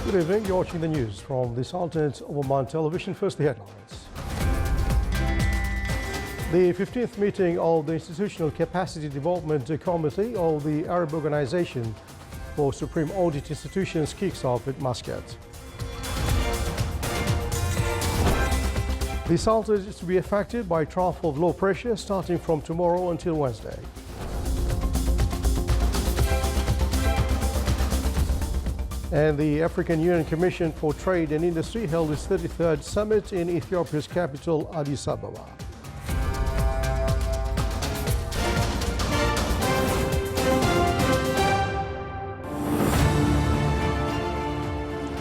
Good evening, you're watching the news from the Sultanate of Oman Television. First, the headlines. The 15th meeting of the Institutional Capacity Development Committee of the Arab Organization for Supreme Audit Institutions kicks off at Muscat. The Sultanate is to be affected by a trough of low pressure starting from tomorrow until Wednesday. And the African Union Commission for Trade and Industry held its 33rd summit in Ethiopia's capital, Addis Ababa.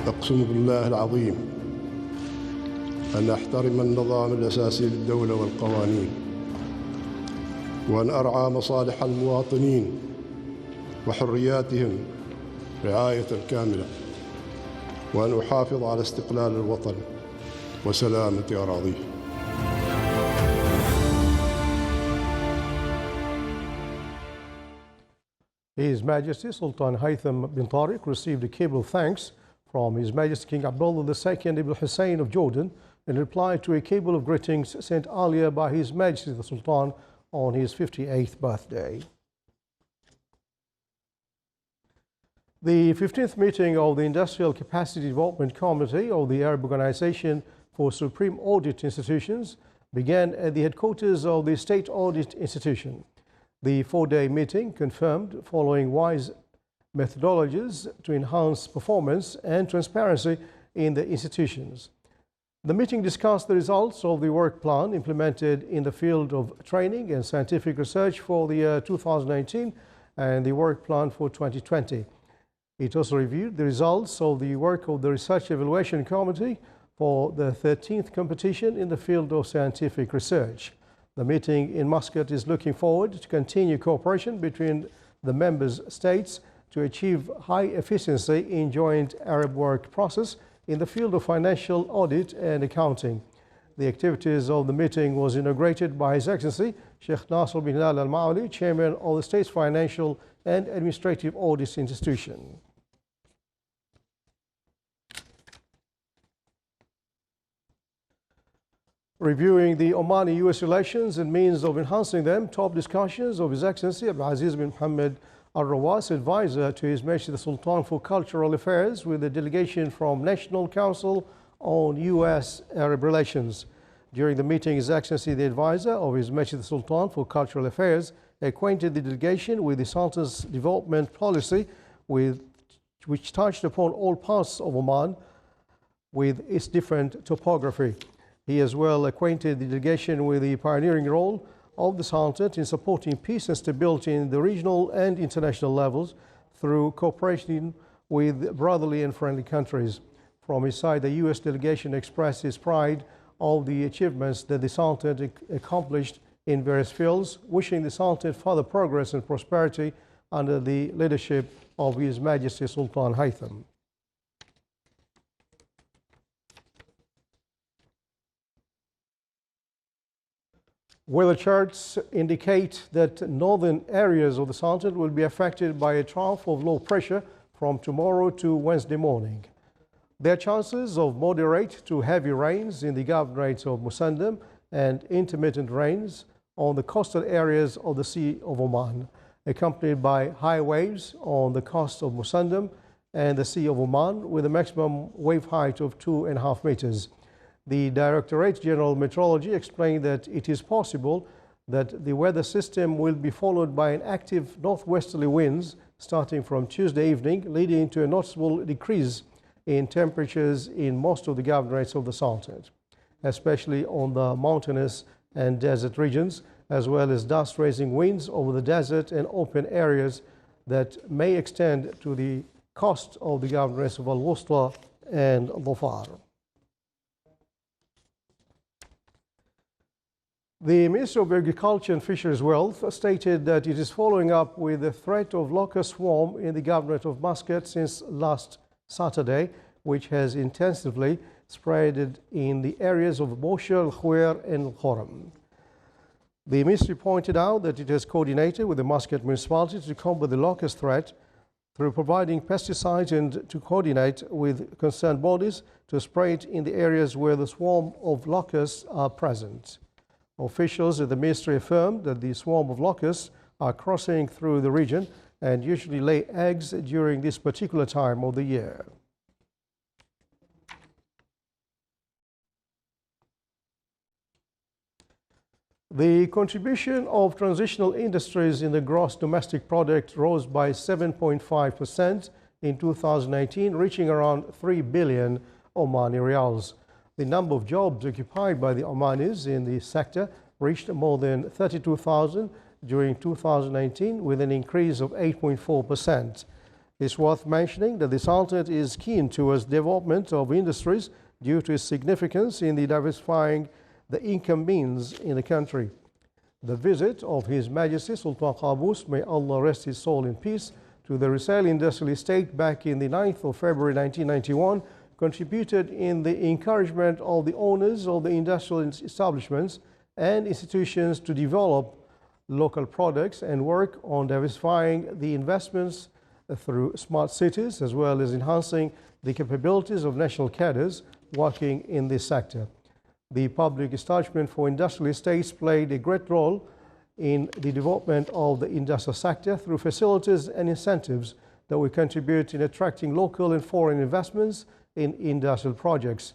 أقسم بالله العظيم أن أحترم النظام الأساسي للدولة والقوانين، وأن أرعى مصالح المواطنين وحرياتهم رعاية كاملة، وأن أحافظ على استقلال الوطن وسلامة أراضيه. His Majesty Sultan Haytham bin Tariq received a cable of thanks from His Majesty King Abdullah II Ibn Hussein of Jordan in reply to a cable of greetings sent earlier by His Majesty the Sultan on his 58th birthday. The 15th meeting of the Industrial Capacity Development Committee of the Arab Organization for Supreme Audit Institutions began at the headquarters of the State Audit Institution. The four-day meeting confirmed following wise methodologies to enhance performance and transparency in the institutions. The meeting discussed the results of the work plan implemented in the field of training and scientific research for the year 2019 and the work plan for 2020. It also reviewed the results of the work of the Research Evaluation Committee for the 13th competition in the field of scientific research. The meeting in Muscat is looking forward to continue cooperation between the member states to achieve high efficiency in joint Arab work process in the field of financial audit and accounting. The activities of the meeting was inaugurated by His Excellency Sheikh Nasser bin Hilal Al Maali, Chairman of the State's Financial and Administrative Audit Institution. Reviewing the Omani-US relations and means of enhancing them, top discussions of His Excellency Abdulaziz bin Mohammed Al Rawas, advisor to His Majesty the Sultan for Cultural Affairs, with a delegation from National Council on US-Arab Relations. During the meeting, His Excellency the advisor of His Majesty the Sultan for Cultural Affairs acquainted the delegation with the Sultan's development policy, which touched upon all parts of Oman with its different topography. He as well acquainted the delegation with the pioneering role of the Sultanate in supporting peace and stability in the regional and international levels through cooperation with brotherly and friendly countries. From his side, the U.S. delegation expressed its pride of the achievements that the Sultanate accomplished in various fields, wishing the Sultanate further progress and prosperity under the leadership of His Majesty Sultan Haytham. Weather charts indicate that northern areas of the Sultanate will be affected by a trough of low pressure from tomorrow to Wednesday morning. There are chances of moderate to heavy rains in the governorates of Musandam and intermittent rains on the coastal areas of the Sea of Oman, accompanied by high waves on the coast of Musandam and the Sea of Oman with a maximum wave height of 2.5 meters. The Directorate General of Meteorology explained that it is possible that the weather system will be followed by an active northwesterly winds starting from Tuesday evening, leading to a noticeable decrease in temperatures in most of the governorates of the Sultanate, especially on the mountainous and desert regions, as well as dust-raising winds over the desert and open areas that may extend to the coast of the governorates of Al-Wusta and Dhofar. The Minister of Agriculture and Fisheries Wealth stated that it is following up with the threat of locust swarm in the governorate of Muscat since last Saturday, which has intensively spread in the areas of Bosha, Al-Khwair and Al-Khoram. The ministry pointed out that it has coordinated with the Muscat municipality to combat the locust threat through providing pesticides and to coordinate with concerned bodies to spray it in the areas where the swarm of locusts are present. Officials at the ministry affirmed that the swarm of locusts are crossing through the region and usually lay eggs during this particular time of the year. The contribution of transitional industries in the gross domestic product rose by 7.5% in 2019, reaching around 3 billion Omani riyals. The number of jobs occupied by the Omanis in the sector reached more than 32,000 during 2019, with an increase of 8.4%. It's worth mentioning that the Sultanate is keen towards development of industries due to its significance in the diversifying the income means in the country. The visit of His Majesty Sultan Qaboos, may Allah rest his soul in peace, to the Rusail Industrial Estate back in the 9th of February 1991 contributed in the encouragement of the owners of the industrial establishments and institutions to develop local products and work on diversifying the investments through smart cities, as well as enhancing the capabilities of national cadres working in this sector. The public establishment for industrial estates played a great role in the development of the industrial sector through facilities and incentives that will contribute in attracting local and foreign investments in industrial projects.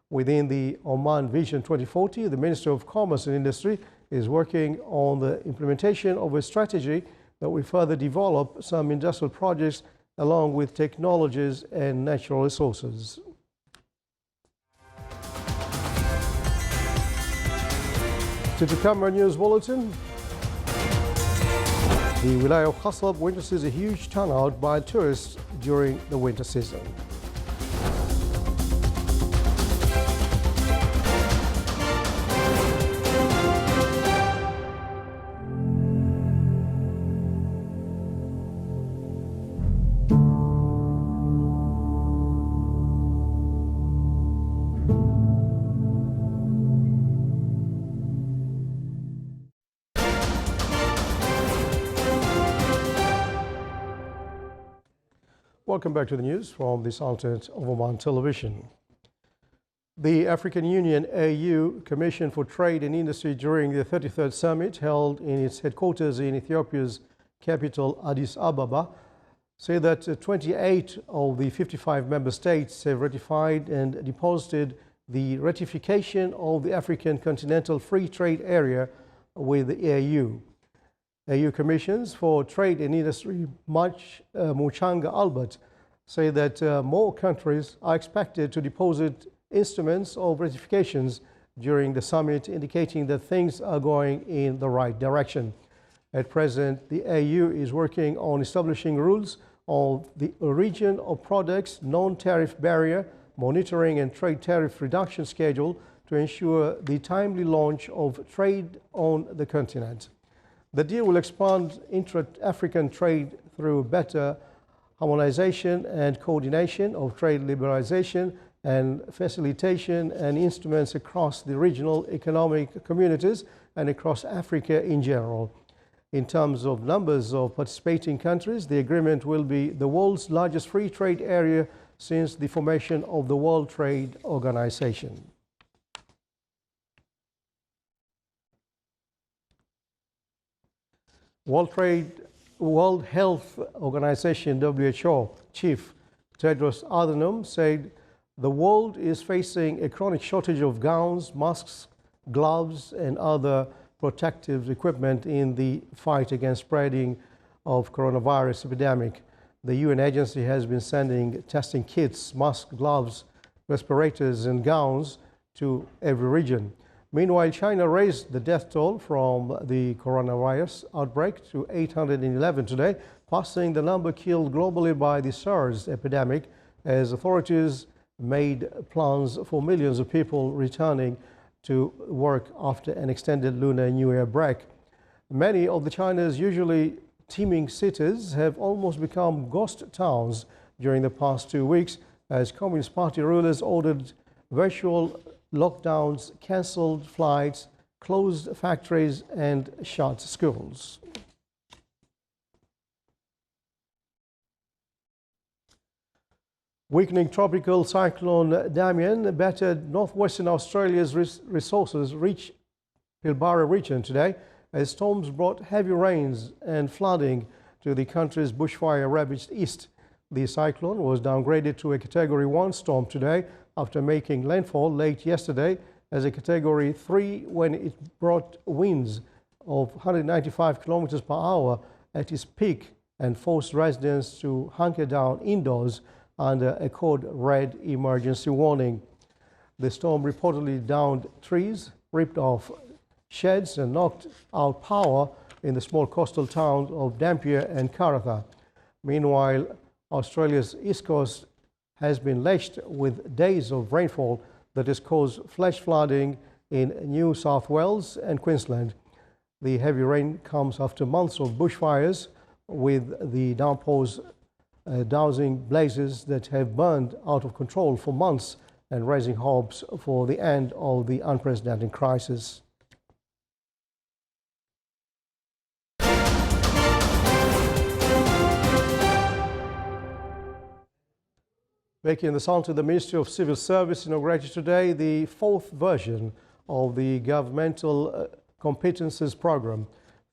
Within the Oman Vision 2040, the Ministry of Commerce and Industry is working on the implementation of a strategy that will further develop some industrial projects along with technologies and natural resources. To the Camera News Bulletin, the Wilayah of Khasab witnesses a huge turnout by tourists during the winter season. Welcome back to the news from the Sultanate of Oman Television. The African Union AU Commission for Trade and Industry during the 33rd summit held in its headquarters in Ethiopia's capital Addis Ababa say that 28 of the 55 member states have ratified and deposited the ratification of the African Continental Free Trade Area with the AU. AU Commissions for Trade and Industry, Muchanga Albert, say that more countries are expected to deposit instruments of ratifications during the summit, indicating that things are going in the right direction. At present, the AU is working on establishing rules of the origin of products, non-tariff barrier, monitoring and trade tariff reduction schedule to ensure the timely launch of trade on the continent. The deal will expand intra-African trade through better harmonization and coordination of trade liberalization and facilitation and instruments across the regional economic communities and across Africa in general. In terms of numbers of participating countries, the agreement will be the world's largest free trade area since the formation of the World Trade Organization. World Health Organization WHO Chief Tedros Adhanom said the world is facing a chronic shortage of gowns, masks, gloves and other protective equipment in the fight against spreading of coronavirus epidemic. The UN agency has been sending testing kits, masks, gloves, respirators and gowns to every region. Meanwhile, China raised the death toll from the coronavirus outbreak to 811 today, passing the number killed globally by the SARS epidemic, as authorities made plans for millions of people returning to work after an extended Lunar New Year break. Many of China's usually teeming cities have almost become ghost towns during the past 2 weeks, as Communist Party rulers ordered virtual lockdowns, cancelled flights, closed factories and shut schools. Weakening tropical cyclone Damian battered northwestern Australia's resources-rich Pilbara region today as storms brought heavy rains and flooding to the country's bushfire-ravaged east. The cyclone was downgraded to a Category 1 storm today after making landfall late yesterday as a Category 3 when it brought winds of 195 kilometers per hour at its peak and forced residents to hunker down indoors under a code red emergency warning. The storm reportedly downed trees, ripped off sheds and knocked out power in the small coastal towns of Dampier and Karatha. Meanwhile, Australia's east coast has been lashed with days of rainfall that has caused flash flooding in New South Wales and Queensland. The heavy rain comes after months of bushfires, with the downpours dousing blazes that have burned out of control for months and raising hopes for the end of the unprecedented crisis. Making the sound to the Ministry of Civil Service inaugurated today the fourth version of the Governmental Competences Program.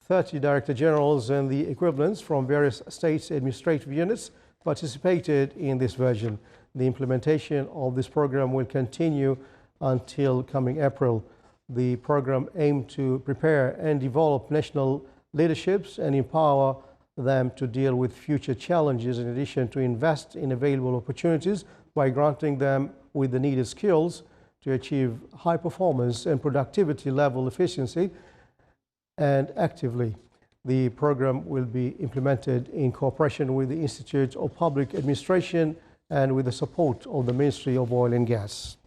30 Director Generals and the equivalents from various states' administrative units participated in this version. The implementation of this program will continue until coming April. The program aimed to prepare and develop national leaderships and empower them to deal with future challenges, in addition to invest in available opportunities by granting them with the needed skills to achieve high performance and productivity level efficiency and actively. The program will be implemented in cooperation with the Institute of Public Administration and with the support of the Ministry of Oil and Gas.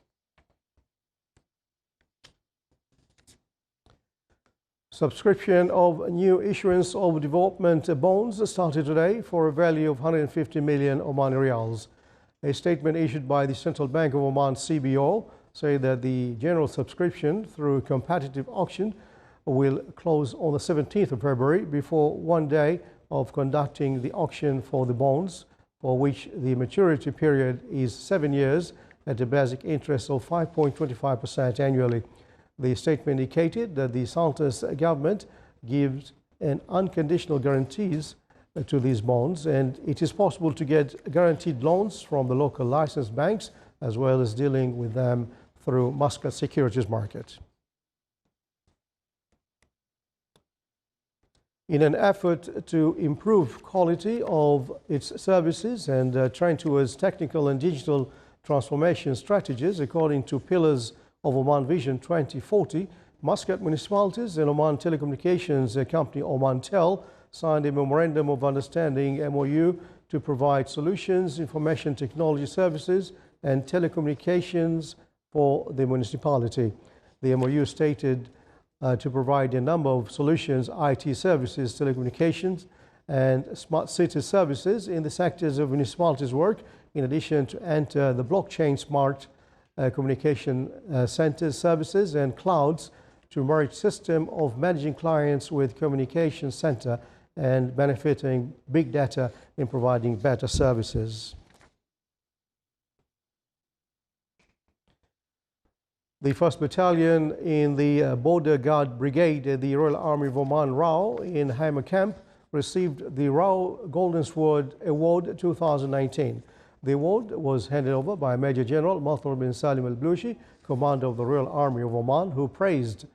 Subscription of new issuance of development bonds started today for a value of 150 million Omani Riyals. A statement issued by the Central Bank of Oman CBO said that the general subscription through competitive auction will close on the 17th of February before one day of conducting the auction for the bonds, for which the maturity period is 7 years at a basic interest of 5.25% annually. The statement indicated that the Saltas government gives an unconditional guarantees to these bonds, and it is possible to get guaranteed loans from the local licensed banks as well as dealing with them through Muscat securities market. In an effort to improve quality of its services and train towards technical and digital transformation strategies according to pillars of Oman Vision 2040, Muscat municipalities and Oman Telecommunications company Omantel signed a Memorandum of Understanding (MOU) to provide solutions, information technology services and telecommunications for the municipality. The MOU stated to provide a number of solutions, IT services, telecommunications and smart city services in the sectors of municipalities' work, in addition to enter the blockchain smart communication centers, services and clouds to merge system of managing clients with communication center and benefiting big data in providing better services. The 1st Battalion in the Border Guard Brigade at the Royal Army of Oman Rao in Haima Camp received the Rao Golden Sword Award 2019. The award was handed over by Major General Mathur bin Salim al-Blushi, Commander of the Royal Army of Oman, who praised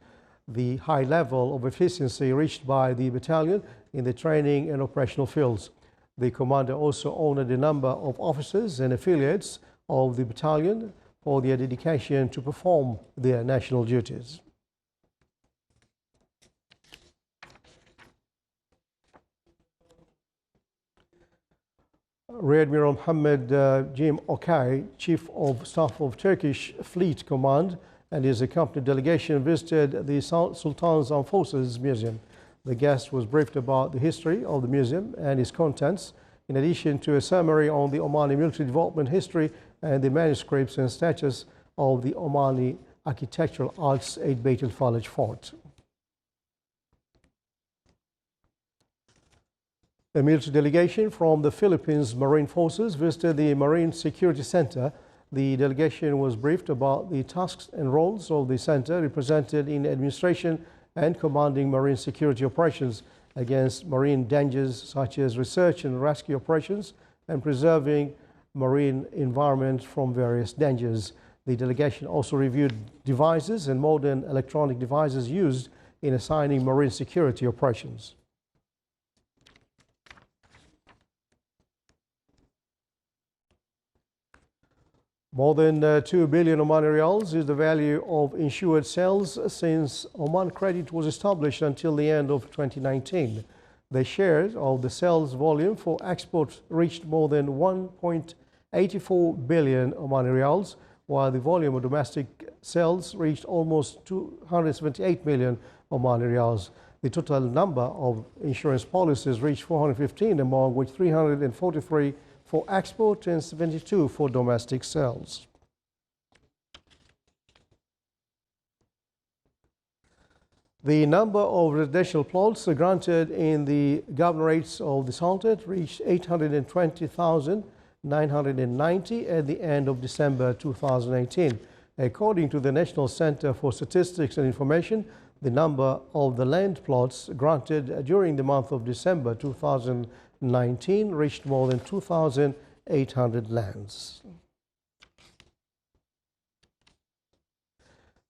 the high level of efficiency reached by the battalion in the training and operational fields. The Commander also honored a number of officers and affiliates of the battalion for their dedication to perform their national duties. Rear Admiral Mohammed Jim Okay, Chief of Staff of Turkish Fleet Command, and his accompanied delegation visited the Sultan's Armed Forces Museum. The guest was briefed about the history of the museum and its contents, in addition to a summary on the Omani military development history and the manuscripts and statues of the Omani architectural arts at Beit al-Falaj Fort. A military delegation from the Philippines Marine Forces visited the Marine Security Center. The delegation was briefed about the tasks and roles of the center, represented in administration and commanding marine security operations against marine dangers such as research and rescue operations and preserving marine environment from various dangers. The delegation also reviewed devices and modern electronic devices used in assigning marine security operations. More than 2 billion Omani Riyals is the value of insured sales since Oman Credit was established until the end of 2019. The share of the sales volume for export reached more than 1.84 billion Omani Riyals, while the volume of domestic sales reached almost 278 million Omani Riyals. The total number of insurance policies reached 415, among which 343 for export and 72 for domestic sales. The number of residential plots granted in the governorates of the Sultanate reached 820,990 at the end of December 2018. According to the National Center for Statistics and Information, the number of the land plots granted during the month of December 2019 reached more than 2,800 lands.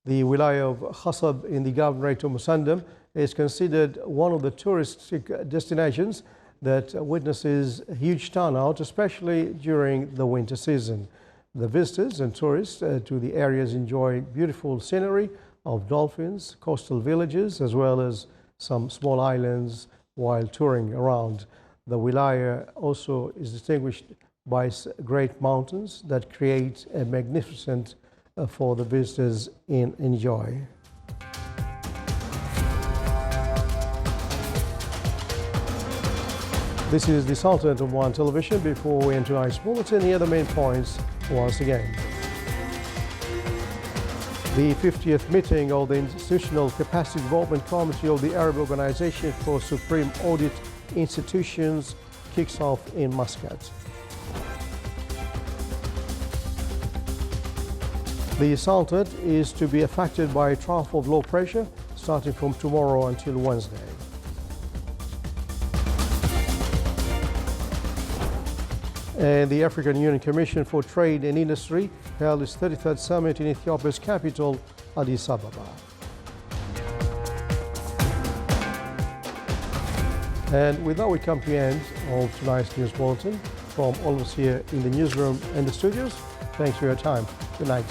The Wilaya of Khasab in the Governorate of Musandam is considered one of the touristic destinations that witnesses a huge turnout, especially during the winter season. The visitors and tourists to the areas enjoy beautiful scenery of dolphins, coastal villages, as well as some small islands while touring around. The Wilaya also is distinguished by great mountains that create a magnificent for the visitors in enjoy. This is the Sultanate of Oman Television. Before we enter tonight's bulletin, here are the main points once again. The 50th meeting of the Institutional Capacity Development Committee of the Arab Organization for Supreme Audit Institutions kicks off in Muscat. The Sultanate is to be affected by a trough of low pressure starting from tomorrow until Wednesday. And the African Union Commission for Trade and Industry held its 33rd summit in Ethiopia's capital, Addis Ababa. And with that, we come to the end of tonight's news bulletin. From all of us here in the newsroom and the studios, thanks for your time. Good night.